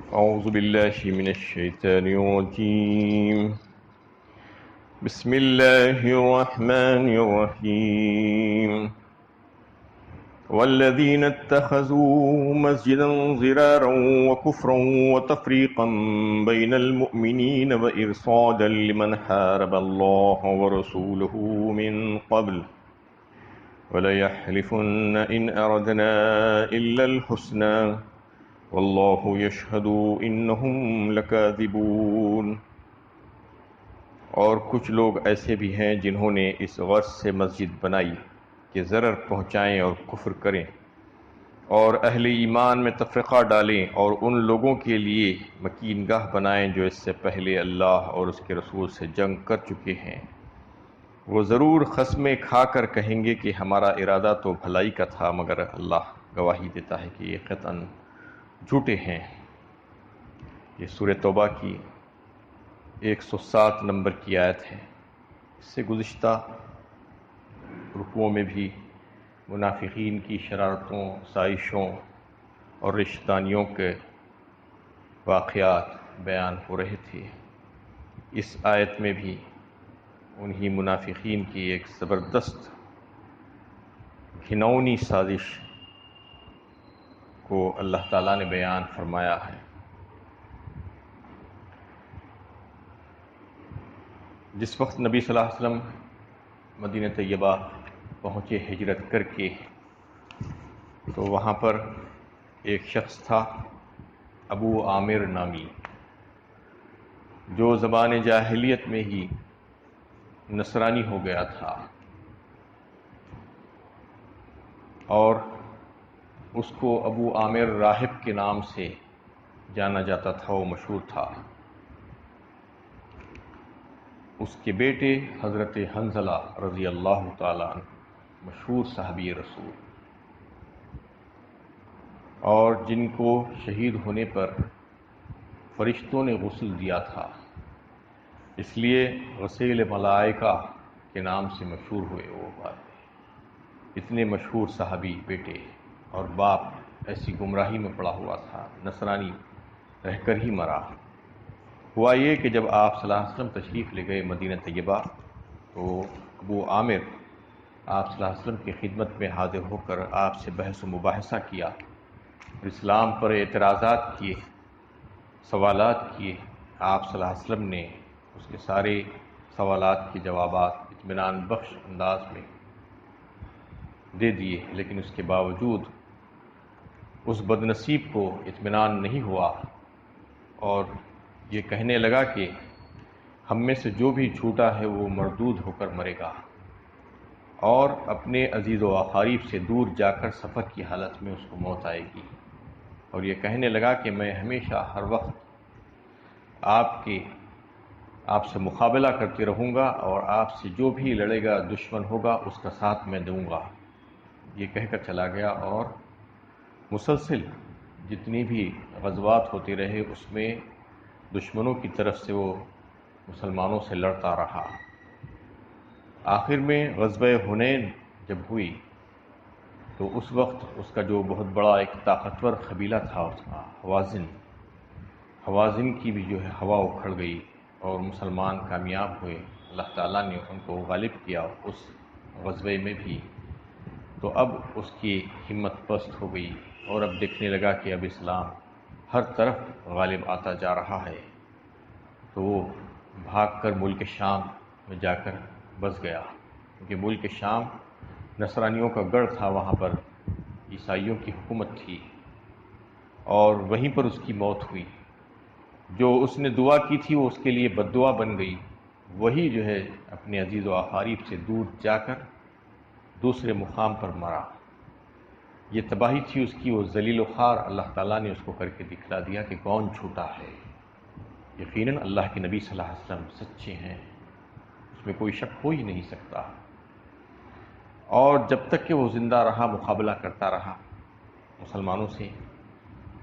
أعوذ بالله من الشيطان الرجيم. بسم الله الرحمن الرحيم. والذين اتخذوا مسجدا ضرارا وكفرا وتفريقا بين المؤمنين وإرصادا لمن حارب الله ورسوله من قبل وَلَيَحْلِفُنَّ إِنْ أَرَدْنَا إِلَّا الْحُسْنَى وَاللَّهُ يَشْهَدُ إِنَّهُمْ لَكَاذِبُونَ۔ اور کچھ لوگ ایسے بھی ہیں جنہوں نے اس غرض سے مسجد بنائی کہ ضرر پہنچائیں اور کفر کریں اور اہل ایمان میں تفرقہ ڈالیں اور ان لوگوں کے لیے مکین گاہ بنائیں جو اس سے پہلے اللہ اور اس کے رسول سے جنگ کر چکے ہیں۔ وہ ضرور قسمیں کھا کر کہیں گے کہ ہمارا ارادہ تو بھلائی کا تھا، مگر اللہ گواہی دیتا ہے کہ یہ قطعاً جھوٹے ہیں۔ یہ سورہ توبہ کی 107 نمبر کی آیت ہے۔ اس سے گزشتہ رکوعوں میں بھی منافقین کی شرارتوں، سازشوں اور رشتہ داریوں کے واقعات بیان ہو رہے تھے۔ اس آیت میں بھی انہی منافقین کی ایک زبردست گھناؤنی سازش کو اللہ تعالیٰ نے بیان فرمایا ہے۔ جس وقت نبی صلی اللہ علیہ وسلم مدینہ طیبہ پہنچے ہجرت کر کے، تو وہاں پر ایک شخص تھا ابو عامر نامی، جو زمانے جاہلیت میں ہی نصرانی ہو گیا تھا، اور اس کو ابو عامر راہب کے نام سے جانا جاتا تھا، وہ مشہور تھا۔ اس کے بیٹے حضرت حنظلہ رضی اللہ تعالیٰ عنہ مشہور صحابی رسول، اور جن کو شہید ہونے پر فرشتوں نے غسل دیا تھا، اس لیے غسیل ملائکہ کے نام سے مشہور ہوئے وہ بات۔ اتنے مشہور صحابی بیٹے اور باپ ایسی گمراہی میں پڑا ہوا تھا، نصرانی رہ کر ہی مرا۔ ہوا یہ کہ جب آپ صلی اللہ علیہ وسلم تشریف لے گئے مدینہ طیبہ، تو ابو عامر آپ صلی اللہ علیہ وسلم کی خدمت میں حاضر ہو کر آپ سے بحث و مباحثہ کیا، اسلام پر اعتراضات کیے، سوالات کیے۔ آپ صلی اللہ علیہ وسلم نے اس کے سارے سوالات کے جوابات اطمینان بخش انداز میں دے دیے، لیکن اس کے باوجود اس بدنصیب کو اطمینان نہیں ہوا، اور یہ کہنے لگا کہ ہم میں سے جو بھی جھوٹا ہے وہ مردود ہو کر مرے گا، اور اپنے عزیز و اقارب سے دور جا کر سفر کی حالت میں اس کو موت آئے گی۔ اور یہ کہنے لگا کہ میں ہمیشہ ہر وقت آپ سے مقابلہ کرتے رہوں گا، اور آپ سے جو بھی لڑے گا دشمن ہوگا اس کا ساتھ میں دوں گا۔ یہ کہہ کر چلا گیا، اور مسلسل جتنی بھی غزوات ہوتے رہے اس میں دشمنوں کی طرف سے وہ مسلمانوں سے لڑتا رہا۔ آخر میں غزوہ حنین جب ہوئی تو اس وقت اس کا جو بہت بڑا ایک طاقتور قبیلہ تھا، اس کا حوازن کی بھی جو ہے ہوا اکھڑ گئی، اور مسلمان کامیاب ہوئے۔ اللہ تعالیٰ نے ان کو غالب کیا اس غزوے میں بھی۔ تو اب اس کی ہمت پست ہو گئی، اور اب دیکھنے لگا کہ اب اسلام ہر طرف غالب آتا جا رہا ہے، تو وہ بھاگ کر ملک شام میں جا کر بس گیا، کیونکہ ملک شام نصرانیوں کا گڑھ تھا، وہاں پر عیسائیوں کی حکومت تھی، اور وہیں پر اس کی موت ہوئی۔ جو اس نے دعا کی تھی وہ اس کے لیے بد دعا بن گئی، وہی جو ہے اپنے عزیز و اقارب سے دور جا کر دوسرے مقام پر مرا۔ یہ تباہی تھی اس کی، وہ ذلیل و خوار اللہ تعالیٰ نے اس کو کر کے دکھلا دیا کہ کون جھوٹا ہے۔ یقیناً اللہ کے نبی صلی اللہ علیہ وسلم سچے ہیں، اس میں کوئی شک ہو ہی نہیں سکتا۔ اور جب تک کہ وہ زندہ رہا مقابلہ کرتا رہا مسلمانوں سے،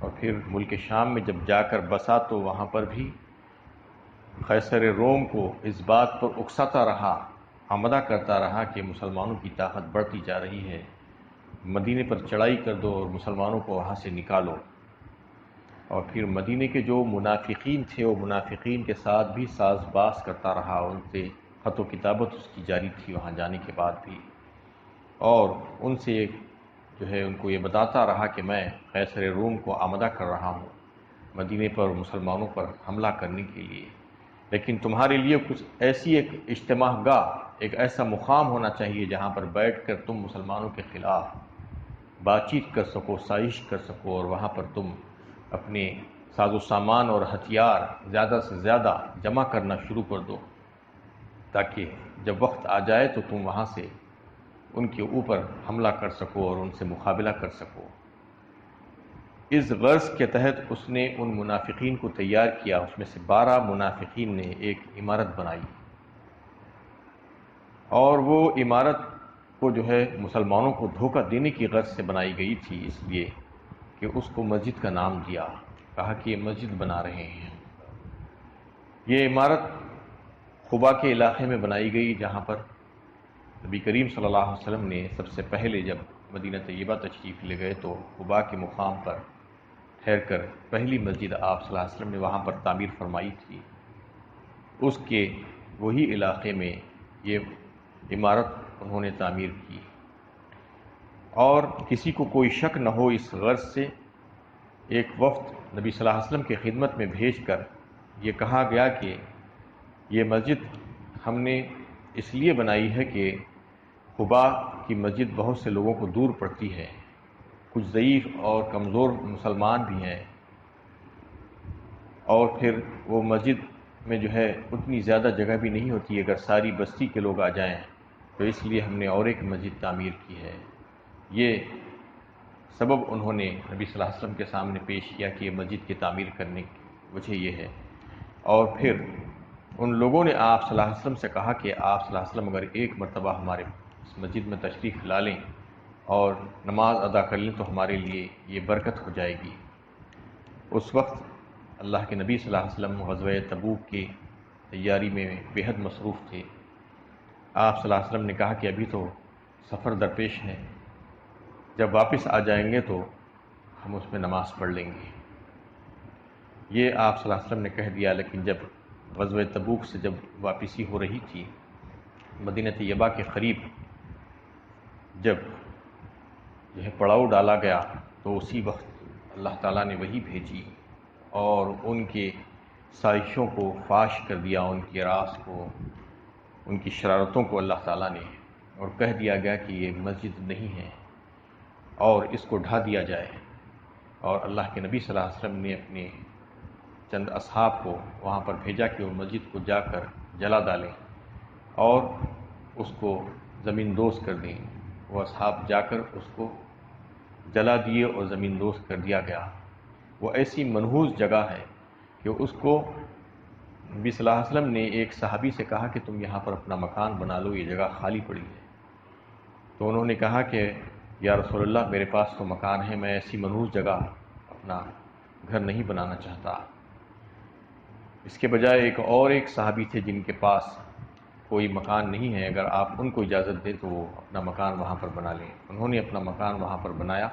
اور پھر ملک شام میں جب جا کر بسا تو وہاں پر بھی قیصر روم کو اس بات پر اکساتا رہا، آمدہ کرتا رہا کہ مسلمانوں کی طاقت بڑھتی جا رہی ہے، مدینے پر چڑھائی کر دو اور مسلمانوں کو وہاں سے نکالو۔ اور پھر مدینے کے جو منافقین تھے وہ منافقین کے ساتھ بھی ساز باز کرتا رہا، ان سے خط و کتابت اس کی جاری تھی وہاں جانے کے بعد بھی، اور ان سے جو ہے ان کو یہ بتاتا رہا کہ میں قیصر روم کو آمادہ کر رہا ہوں مدینے پر مسلمانوں پر حملہ کرنے کے لیے، لیکن تمہارے لیے کچھ ایسی ایک اجتماع گاہ، ایک ایسا مقام ہونا چاہیے جہاں پر بیٹھ کر تم مسلمانوں کے خلاف بات چیت کر سکو، سازش کر سکو، اور وہاں پر تم اپنے ساز و سامان اور ہتھیار زیادہ سے زیادہ جمع کرنا شروع کر دو، تاکہ جب وقت آ جائے تو تم وہاں سے ان کے اوپر حملہ کر سکو اور ان سے مقابلہ کر سکو۔ اس غرض کے تحت اس نے ان منافقین کو تیار کیا، اس میں سے 12 منافقین نے ایک عمارت بنائی، اور وہ عمارت کو جو ہے مسلمانوں کو دھوکہ دینے کی غرض سے بنائی گئی تھی، اس لیے کہ اس کو مسجد کا نام دیا، کہا کہ یہ مسجد بنا رہے ہیں۔ یہ عمارت قباء کے علاقے میں بنائی گئی، جہاں پر نبی کریم صلی اللہ علیہ وسلم نے سب سے پہلے جب مدینہ طیبہ تشریف لے گئے تو قباء کے مقام پر ٹھہر کر پہلی مسجد آپ صلی اللہ علیہ وسلم نے وہاں پر تعمیر فرمائی تھی، اس کے وہی علاقے میں یہ عمارت انہوں نے تعمیر کی، اور کسی کو کوئی شک نہ ہو اس غرض سے ایک وفد نبی صلی اللہ علیہ وسلم کی خدمت میں بھیج کر یہ کہا گیا کہ یہ مسجد ہم نے اس لیے بنائی ہے کہ قباء کی مسجد بہت سے لوگوں کو دور پڑتی ہے، کچھ ضعیف اور کمزور مسلمان بھی ہیں، اور پھر وہ مسجد میں جو ہے اتنی زیادہ جگہ بھی نہیں ہوتی اگر ساری بستی کے لوگ آ جائیں، تو اس لیے ہم نے اور ایک مسجد تعمیر کی ہے۔ یہ سبب انہوں نے نبی صلی اللہ علیہ وسلم کے سامنے پیش کیا کہ یہ مسجد کی تعمیر کرنے کی وجہ یہ ہے، اور پھر ان لوگوں نے آپ صلی اللہ علیہ وسلم سے کہا کہ آپ صلی اللہ علیہ وسلم اگر ایک مرتبہ ہمارے اس مسجد میں تشریف لا لیں اور نماز ادا کر لیں تو ہمارے لیے یہ برکت ہو جائے گی۔ اس وقت اللہ کے نبی صلی اللہ علیہ وسلم غزوہ تبوک کی تیاری میں بے حد مصروف تھے۔ آپ صلی اللہ علیہ وسلم نے کہا کہ ابھی تو سفر درپیش ہے، جب واپس آ جائیں گے تو ہم اس میں نماز پڑھ لیں گے۔ یہ آپ صلی اللہ علیہ وسلم نے کہہ دیا، لیکن جب غزوہ تبوک سے جب واپسی ہو رہی تھی مدینہ طیبہ کے قریب جب جو ہے پڑاؤ ڈالا گیا تو اسی وقت اللہ تعالیٰ نے وحی بھیجی اور ان کے سازشوں کو فاش کر دیا، ان کے راز کو، ان کی شرارتوں کو اللہ تعالیٰ نے، اور کہہ دیا گیا کہ یہ مسجد نہیں ہے اور اس کو ڈھا دیا جائے، اور اللہ کے نبی صلی اللہ علیہ وسلم نے اپنے چند اصحاب کو وہاں پر بھیجا کہ وہ مسجد کو جا کر جلا ڈالیں اور اس کو زمین دوز کر دیں۔ وہ اصحاب جا کر اس کو جلا دیے اور زمین دوز کر دیا گیا۔ وہ ایسی منحوس جگہ ہے کہ اس کو نبی صلی اللہ علیہ وسلم نے ایک صحابی سے کہا کہ تم یہاں پر اپنا مکان بنا لو، یہ جگہ خالی پڑی ہے، تو انہوں نے کہا کہ یا رسول اللہ میرے پاس تو مکان ہے، میں ایسی منحوس جگہ اپنا گھر نہیں بنانا چاہتا۔ اس کے بجائے ایک صحابی تھے جن کے پاس کوئی مکان نہیں ہے، اگر آپ ان کو اجازت دیں تو وہ اپنا مکان وہاں پر بنا لیں۔ انہوں نے اپنا مکان وہاں پر بنایا،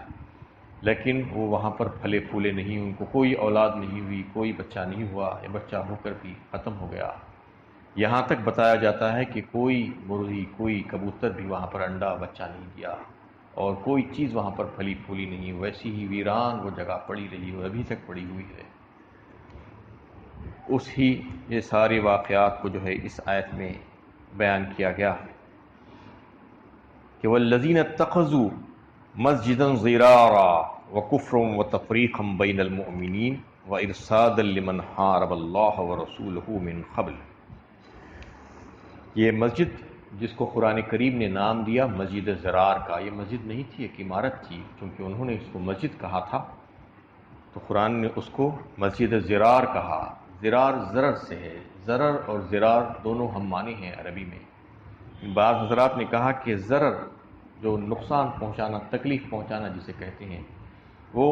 لیکن وہ وہاں پر پھلے پھولے نہیں، ان کو کوئی اولاد نہیں ہوئی، کوئی بچہ نہیں ہوا، یا بچہ ہو کر بھی ختم ہو گیا۔ یہاں تک بتایا جاتا ہے کہ کوئی مرغی، کوئی کبوتر بھی وہاں پر انڈا بچہ نہیں دیا، اور کوئی چیز وہاں پر پھلی پھولی نہیں، ویسی ہی ویران وہ جگہ پڑی رہی ہے، ابھی تک پڑی ہوئی ہے۔ اس ہی یہ سارے واقعات کو جو ہے اس آیت میں بیان کیا گیا کہ والذین اتخذوا مسجدا ضرارا وکفرا وتفریقا بین المؤمنین وارصادا لمن حارب اللہ ورسولہ من قبل۔ یہ مسجد جس کو قرآن کریم نے نام دیا مسجد ضرار کا، یہ مسجد نہیں تھی، ایک عمارت تھی، کیونکہ انہوں نے اس کو مسجد کہا تھا تو قرآن نے اس کو مسجد ضرار کہا۔ ضرار زرر سے ہے، ضرر اور ضرار دونوں ہم معنی ہیں عربی میں۔ بعض حضرات نے کہا کہ ضرر جو نقصان پہنچانا، تکلیف پہنچانا جسے کہتے ہیں، وہ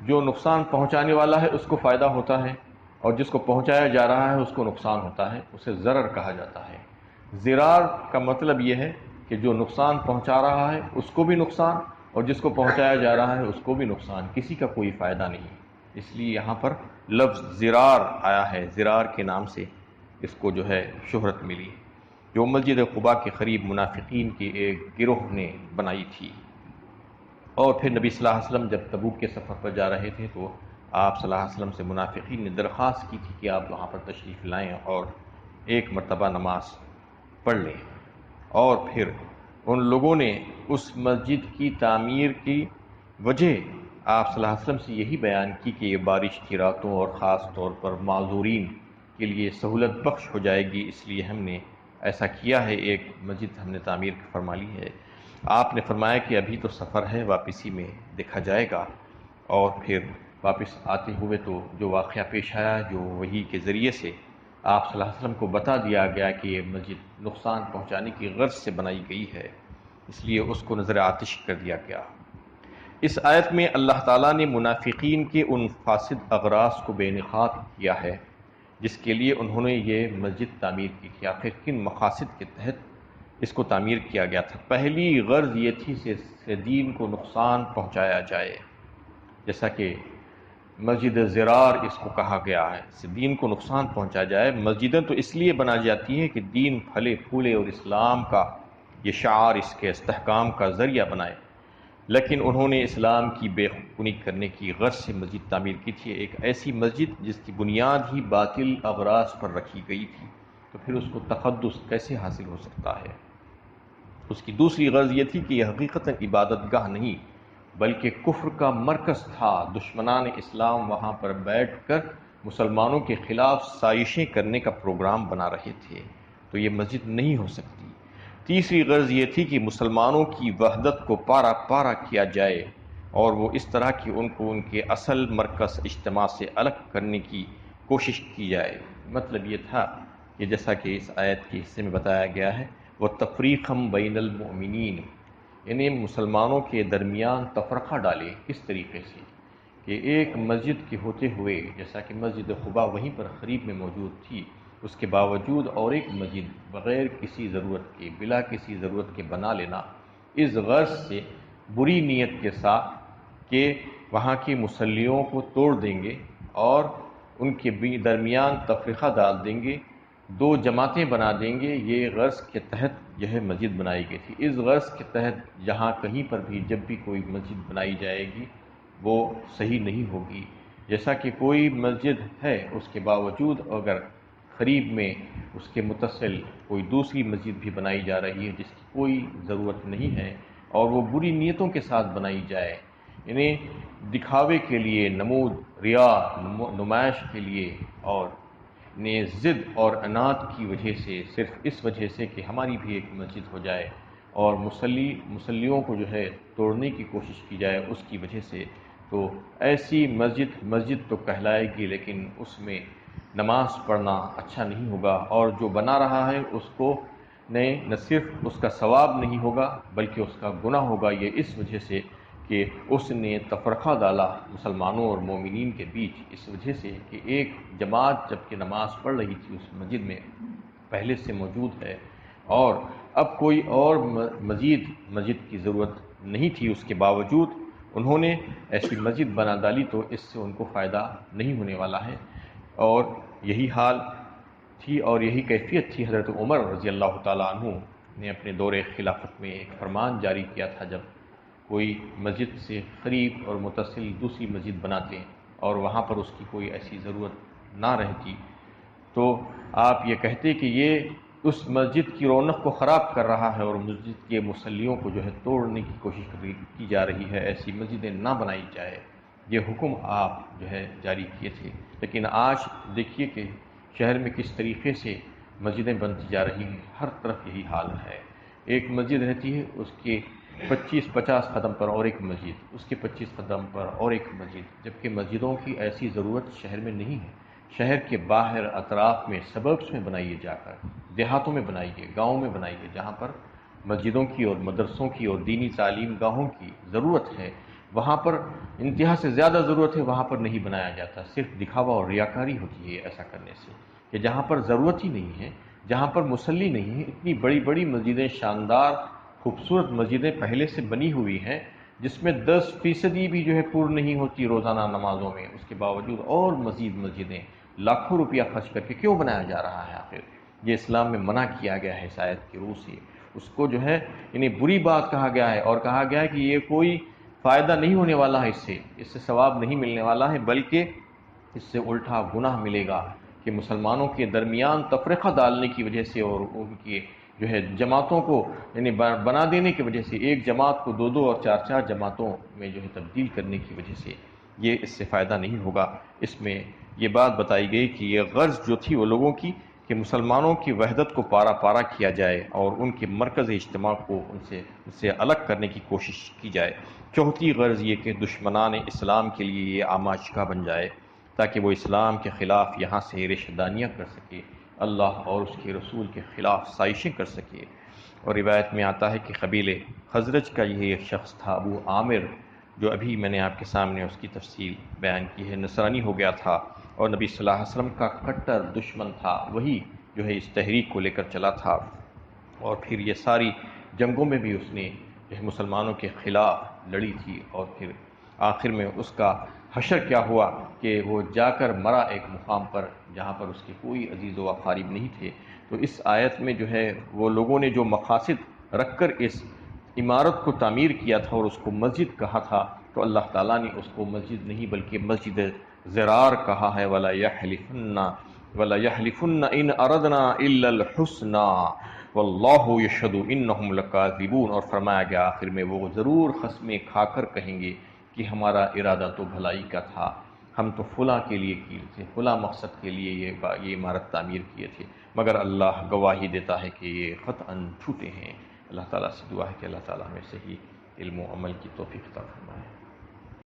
جو نقصان پہنچانے والا ہے اس کو فائدہ ہوتا ہے، اور جس کو پہنچایا جا رہا ہے اس کو نقصان ہوتا ہے، اسے ضرر کہا جاتا ہے۔ ضرار کا مطلب یہ ہے کہ جو نقصان پہنچا رہا ہے اس کو بھی نقصان، اور جس کو پہنچایا جا رہا ہے اس کو بھی نقصان، کسی کا کوئی فائدہ نہیں۔ اس لیے یہاں پر لفظ زرار آیا ہے، زرار کے نام سے اس کو جو ہے شہرت ملی، جو مسجد قباء کے قریب منافقین کی ایک گروہ نے بنائی تھی۔ اور پھر نبی صلی اللہ علیہ وسلم جب تبوک کے سفر پر جا رہے تھے تو آپ صلی اللہ علیہ وسلم سے منافقین نے درخواست کی تھی کہ آپ وہاں پر تشریف لائیں اور ایک مرتبہ نماز پڑھ لیں، اور پھر ان لوگوں نے اس مسجد کی تعمیر کی وجہ آپ صلی اللہ علیہ وسلم سے یہی بیان کی کہ یہ بارش کی راتوں اور خاص طور پر معذورین کے لیے سہولت بخش ہو جائے گی، اس لیے ہم نے ایسا کیا ہے، ایک مسجد ہم نے تعمیر فرما لی ہے۔ آپ نے فرمایا کہ ابھی تو سفر ہے، واپسی میں دیکھا جائے گا، اور پھر واپس آتے ہوئے تو جو واقعہ پیش آیا، جو وحی کے ذریعے سے آپ صلی اللہ علیہ وسلم کو بتا دیا گیا کہ یہ مسجد نقصان پہنچانے کی غرض سے بنائی گئی ہے، اس لیے اس کو نظر آتش کر دیا گیا۔ اس آیت میں اللہ تعالیٰ نے منافقین کے ان فاسد اغراض کو بے نقاب کیا ہے جس کے لیے انہوں نے یہ مسجد تعمیر کی تھی۔ آخر کن مقاصد کے تحت اس کو تعمیر کیا گیا تھا؟ پہلی غرض یہ تھی کہ دین کو نقصان پہنچایا جائے، جیسا کہ مسجد زرار اس کو کہا گیا ہے، دین کو نقصان پہنچایا جائے۔ مسجدیں تو اس لیے بنائی جاتی ہیں کہ دین پھلے پھولے اور اسلام کا یہ شعار اس کے استحکام کا ذریعہ بنائے، لیکن انہوں نے اسلام کی بے خونی کرنے کی غرض سے مسجد تعمیر کی تھی، ایک ایسی مسجد جس کی بنیاد ہی باطل اغراض پر رکھی گئی تھی، تو پھر اس کو تقدس کیسے حاصل ہو سکتا ہے؟ اس کی دوسری غرض یہ تھی کہ یہ حقیقتاً عبادت گاہ نہیں بلکہ کفر کا مرکز تھا، دشمنان اسلام وہاں پر بیٹھ کر مسلمانوں کے خلاف سازشیں کرنے کا پروگرام بنا رہے تھے، تو یہ مسجد نہیں ہو سکتی۔ تیسری غرض یہ تھی کہ مسلمانوں کی وحدت کو پارا پارا کیا جائے اور وہ اس طرح کہ ان کو ان کے اصل مرکز اجتماع سے الگ کرنے کی کوشش کی جائے۔ مطلب یہ تھا کہ جیسا کہ اس آیت کے حصے میں بتایا گیا ہے، وَتَفْرِيقًا بَيْنَ الْمُؤْمِنِينَ، یعنی مسلمانوں کے درمیان تفرقہ ڈالے، کس طریقے سے کہ ایک مسجد کے ہوتے ہوئے، جیسا کہ مسجد قباء وہیں پر قریب میں موجود تھی، اس کے باوجود اور ایک مسجد بغیر کسی ضرورت کے، بلا کسی ضرورت کے بنا لینا، اس غرض سے بری نیت کے ساتھ کہ وہاں کی مسلیوں کو توڑ دیں گے اور ان کے درمیان تفرقہ ڈال دیں گے، دو جماعتیں بنا دیں گے، یہ غرض کے تحت یہ مسجد بنائی گئی تھی۔ اس غرض کے تحت جہاں کہیں پر بھی جب بھی کوئی مسجد بنائی جائے گی وہ صحیح نہیں ہوگی۔ جیسا کہ کوئی مسجد ہے، اس کے باوجود اگر قریب میں اس کے متصل کوئی دوسری مسجد بھی بنائی جا رہی ہے جس کی کوئی ضرورت نہیں ہے اور وہ بری نیتوں کے ساتھ بنائی جائے، یعنی دکھاوے کے لیے، نمود، ریا، نمائش کے لیے، اور نے ضد اور عناد کی وجہ سے، صرف اس وجہ سے کہ ہماری بھی ایک مسجد ہو جائے اور مسلیوں کو جو ہے توڑنے کی کوشش کی جائے اس کی وجہ سے، تو ایسی مسجد تو کہلائے گی لیکن اس میں نماز پڑھنا اچھا نہیں ہوگا، اور جو بنا رہا ہے اس کو نہ صرف اس کا ثواب نہیں ہوگا بلکہ اس کا گناہ ہوگا، یہ اس وجہ سے کہ اس نے تفرقہ ڈالا مسلمانوں اور مومنین کے بیچ، اس وجہ سے کہ ایک جماعت جب کہ نماز پڑھ رہی تھی اس مسجد میں پہلے سے موجود ہے اور اب کوئی اور مزید مسجد کی ضرورت نہیں تھی، اس کے باوجود انہوں نے ایسی مسجد بنا ڈالی، تو اس سے ان کو فائدہ نہیں ہونے والا ہے۔ اور یہی حال تھی اور یہی کیفیت تھی حضرت عمر رضی اللہ تعالیٰ عنہ نے اپنے دور خلافت میں ایک فرمان جاری کیا تھا، جب کوئی مسجد سے قریب اور متصل دوسری مسجد بناتے اور وہاں پر اس کی کوئی ایسی ضرورت نہ رہتی تو آپ یہ کہتے کہ یہ اس مسجد کی رونق کو خراب کر رہا ہے اور مسجد کے مصلیوں کو جو ہے توڑنے کی کوشش کی جا رہی ہے، ایسی مسجدیں نہ بنائی جائے، یہ حکم آپ جو ہے جاری کیے تھے۔ لیکن آج دیکھیے کہ شہر میں کس طریقے سے مسجدیں بنتی جا رہی ہیں، ہر طرف یہی حال ہے، ایک مسجد رہتی ہے اس کے 25-50 قدم پر اور ایک مسجد، اس کے 25 قدم پر اور ایک مسجد، جبکہ مسجدوں کی ایسی ضرورت شہر میں نہیں ہے۔ شہر کے باہر اطراف میں سبربس میں بنائیے، جا کر دیہاتوں میں بنائیے، گاؤں میں بنائیے، جہاں پر مسجدوں کی اور مدرسوں کی اور دینی تعلیم گاہوں کی ضرورت ہے، وہاں پر انتہا سے زیادہ ضرورت ہے، وہاں پر نہیں بنایا جاتا، صرف دکھاوا اور ریاکاری ہوتی ہے ایسا کرنے سے، کہ جہاں پر ضرورت ہی نہیں ہے، جہاں پر مصلی نہیں ہے، اتنی بڑی بڑی مسجدیں، شاندار خوبصورت مسجدیں پہلے سے بنی ہوئی ہیں جس میں 10% بھی جو ہے پر نہیں ہوتی روزانہ نمازوں میں، اس کے باوجود اور مزید مسجدیں لاکھوں روپیہ خرچ کر کے کیوں بنایا جا رہا ہے؟ آخر یہ اسلام میں منع کیا گیا ہے اس آیت کی روح سے، اس کو جو ہے یعنی بری بات کہا گیا ہے، اور کہا گیا ہے کہ یہ کوئی فائدہ نہیں ہونے والا ہے، اس سے ثواب نہیں ملنے والا ہے، بلکہ اس سے الٹا گناہ ملے گا کہ مسلمانوں کے درمیان تفرقہ ڈالنے کی وجہ سے اور ان کی جو ہے جماعتوں کو یعنی بنا دینے کی وجہ سے، ایک جماعت کو 2 اور 4 جماعتوں میں جو ہے تبدیل کرنے کی وجہ سے یہ اس سے فائدہ نہیں ہوگا۔ اس میں یہ بات بتائی گئی کہ یہ غرض جو تھی وہ لوگوں کی کہ مسلمانوں کی وحدت کو پارا پارا کیا جائے اور ان کے مرکز اجتماع کو ان سے الگ کرنے کی کوشش کی جائے۔ چوتھی غرض یہ کہ دشمنان اسلام کے لیے یہ آماچکا بن جائے تاکہ وہ اسلام کے خلاف یہاں سے ریشہ دانیاں کر سکے، اللہ اور اس کے رسول کے خلاف سازشیں کر سکے۔ اور روایت میں آتا ہے کہ قبیلے خزرج کا یہ ایک شخص تھا، ابو عامر، جو ابھی میں نے آپ کے سامنے اس کی تفصیل بیان کی ہے، نصرانی ہو گیا تھا اور نبی صلی اللہ علیہ وسلم کا کٹر دشمن تھا، وہی جو ہے اس تحریک کو لے کر چلا تھا، اور پھر یہ ساری جنگوں میں بھی اس نے مسلمانوں کے خلاف لڑی تھی، اور پھر آخر میں اس کا حشر کیا ہوا کہ وہ جا کر مرا ایک مقام پر جہاں پر اس کے کوئی عزیز و اقارب نہیں تھے۔ تو اس آیت میں جو ہے وہ لوگوں نے جو مقاصد رکھ کر اس عمارت کو تعمیر کیا تھا اور اس کو مسجد کہا تھا، تو اللہ تعالیٰ نے اس کو مسجد نہیں بلکہ مسجد ضرار کہا ہے، وَلَا يَحْلِفُنَّ إِنْ أَرَدْنَا إِلَّا الْحُسْنَى وَاللَّهُ يَشْهَدُ إِنَّهُمْ لَكَاذِبُونَ، اور فرمایا گیا آخر میں وہ ضرور قسمیں کھا کر کہیں گے کہ ہمارا ارادہ تو بھلائی کا تھا، ہم تو فلاں کے لیے کیے تھے، فلاں مقصد کے لیے یہ عمارت تعمیر کیے تھے، مگر اللہ گواہی دیتا ہے کہ یہ قطعاً جھوٹے ہیں۔ اللہ تعالیٰ سے دعا ہے کہ اللہ تعالیٰ ہمیں صحیح علم و عمل کی توفیق عطا فرمائے۔